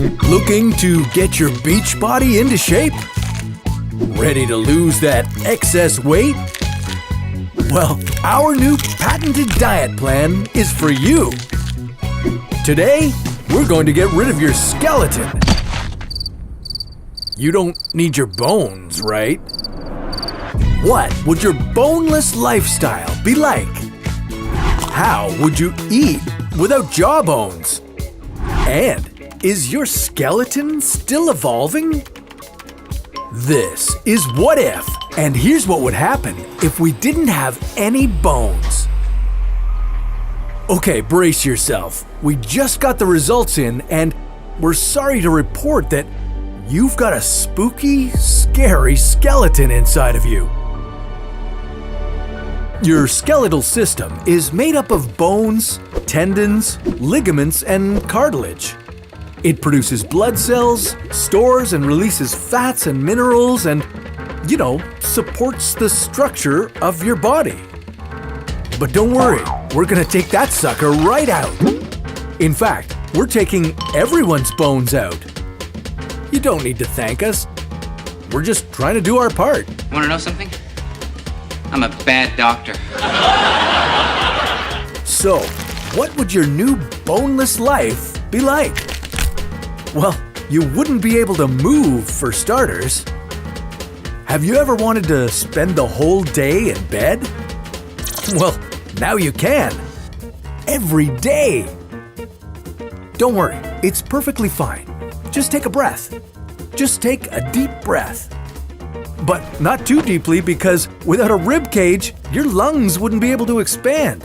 Looking to get your beach body into shape? Ready to lose that excess weight? Well, our new patented diet plan is for you. Today, we're going to get rid of your skeleton. You don't need your bones, right? What would your boneless lifestyle be like? How would you eat without jawbones? And is your skeleton still evolving? This is What If, and here's what would happen if we didn't have any bones. Okay, brace yourself. We just got the results in, and we're sorry to report that you've got a spooky, scary skeleton inside of you. Your skeletal system is made up of bones, tendons, ligaments, and cartilage. It produces blood cells, stores and releases fats and minerals, and, supports the structure of your body. But don't worry, we're gonna take that sucker right out. In fact, we're taking everyone's bones out. You don't need to thank us. We're just trying to do our part. Want to know something? I'm a bad doctor. So, what would your new boneless life be like? Well, you wouldn't be able to move for starters. Have you ever wanted to spend the whole day in bed? Well, now you can. Every day. Don't worry, it's perfectly fine. Just take a breath. Just take a deep breath. But not too deeply, because without a rib cage, your lungs wouldn't be able to expand.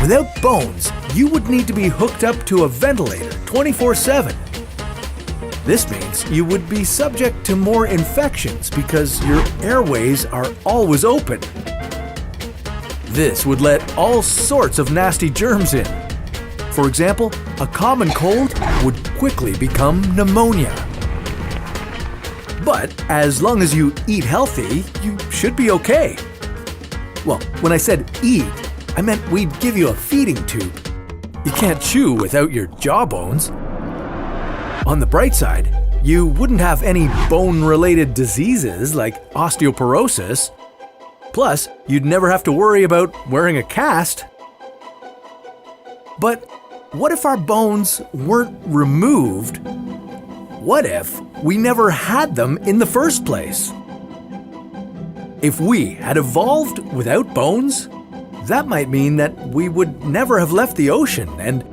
Without bones, you would need to be hooked up to a ventilator 24/7. This means you would be subject to more infections because your airways are always open. This would let all sorts of nasty germs in. For example, a common cold would quickly become pneumonia. But as long as you eat healthy, you should be okay. Well, when I said eat, I meant we'd give you a feeding tube. You can't chew without your jawbones. On the bright side, you wouldn't have any bone-related diseases like osteoporosis. Plus, you'd never have to worry about wearing a cast. But what if our bones weren't removed? What if we never had them in the first place? If we had evolved without bones, that might mean that we would never have left the ocean and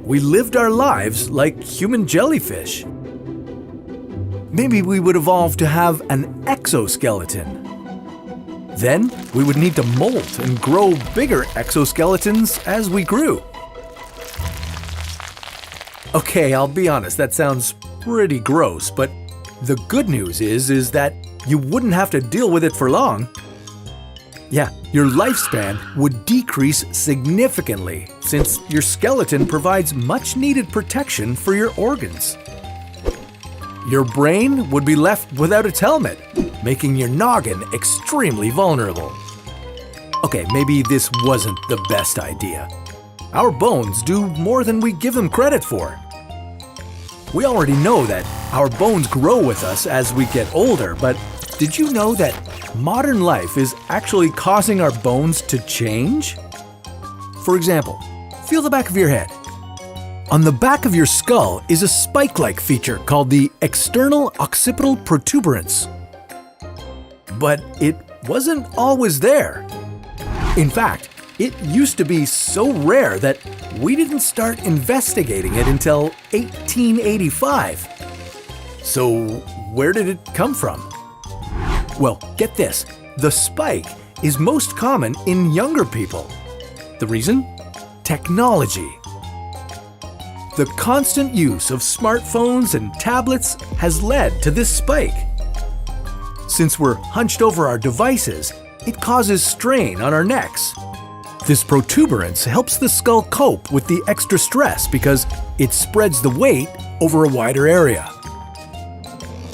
we lived our lives like human jellyfish. Maybe we would evolve to have an exoskeleton. Then we would need to molt and grow bigger exoskeletons as we grew. Okay, I'll be honest, that sounds pretty gross, but the good news is that you wouldn't have to deal with it for long. Yeah, your lifespan would decrease significantly since your skeleton provides much needed protection for your organs. Your brain would be left without its helmet, making your noggin extremely vulnerable. Okay, maybe this wasn't the best idea. Our bones do more than we give them credit for. We already know that our bones grow with us as we get older, but did you know that modern life is actually causing our bones to change? For example, feel the back of your head. On the back of your skull is a spike-like feature called the external occipital protuberance. But it wasn't always there. In fact, it used to be so rare that we didn't start investigating it until 1885. So where did it come from? Well, get this. The spike is most common in younger people. The reason? Technology. The constant use of smartphones and tablets has led to this spike. Since we're hunched over our devices, it causes strain on our necks. This protuberance helps the skull cope with the extra stress because it spreads the weight over a wider area.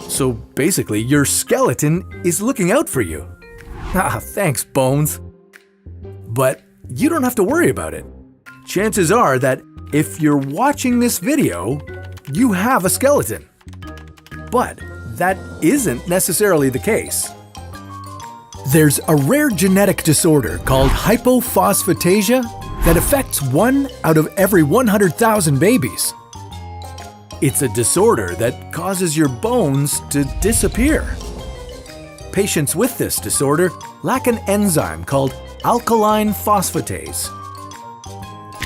So basically, your skeleton is looking out for you. Ah, thanks, Bones. But you don't have to worry about it. Chances are that if you're watching this video, you have a skeleton. But that isn't necessarily the case. There's a rare genetic disorder called hypophosphatasia that affects 1 out of every 100,000 babies. It's a disorder that causes your bones to disappear. Patients with this disorder lack an enzyme called alkaline phosphatase.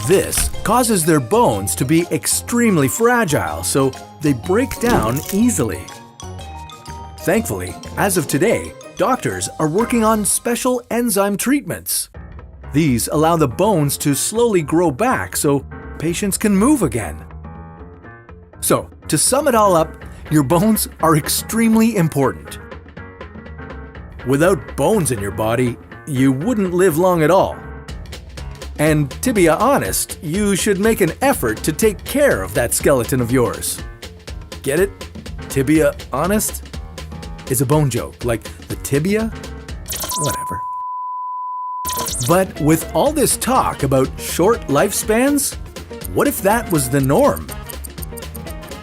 This causes their bones to be extremely fragile, so they break down easily. Thankfully, as of today, doctors are working on special enzyme treatments. These allow the bones to slowly grow back so patients can move again. So, to sum it all up, your bones are extremely important. Without bones in your body, you wouldn't live long at all. And to be honest, you should make an effort to take care of that skeleton of yours. Get it? Tibia honest? It's a bone joke, like the tibia? Whatever. But with all this talk about short lifespans, what if that was the norm?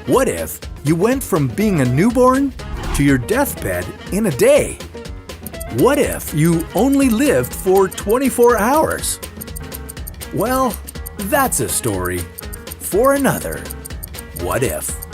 What if you went from being a newborn to your deathbed in a day? What if you only lived for 24 hours? Well, that's a story for another What If.